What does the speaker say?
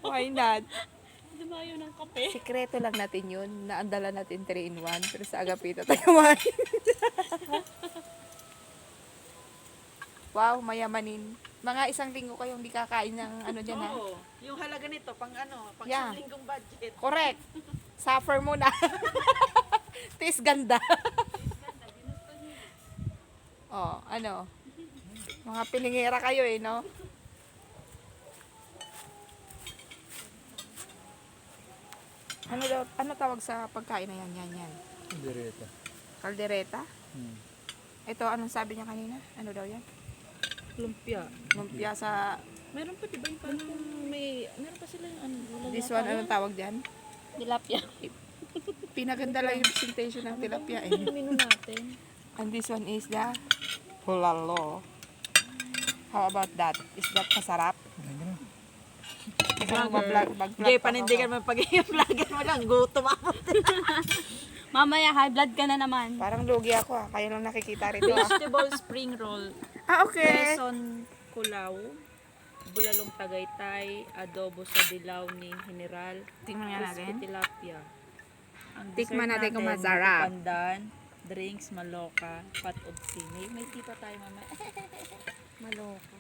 Why not? Dumayo ng kape. Sikreto lang natin yun. Naandala natin 3-in-1. Pero sa agapita tayo kumain. Wow, mayamanin. Mga 1 linggo kayong di kakain ng ano dyan ha. Oo. Yung halaga nito, pang Yeah. linggong budget. Correct. Suffer muna. Tis ganda. Oh, ano? Mga pilingera kayo eh, no? Ano tawag sa pagkain na yan? Direta. Caldereta? Ito, anong sabi niya kanina? Ano daw yan? Lumpia. Lumpia sa... Meron pa diba yung parang meron pa sila yung wala This yata one, anong tawag dyan? Tilapia. Pinaganda lang yung presentation ng tilapia eh. Yung menu natin. And this one is the hulalo. How about that? Is that masarap? Mag-vlog Jay, pa panindigan mo pag-i-vlogger mo lang. Gutom ako. Mamaya, high blood ka na naman. Parang lugi ako ah. Kayo lang nakikita rito ah. Vegetable spring roll. Ah, okay. Quezon Culaw. Bulalong Tagaytay. Adobo sa dilaw ni General. Tingnan nga natin. Crispy tilapia. Ang Tikman dessert natin kung masarap. Pandan, drinks, maloka, pot of sea. May tea pa tayo mamaya. Maloka.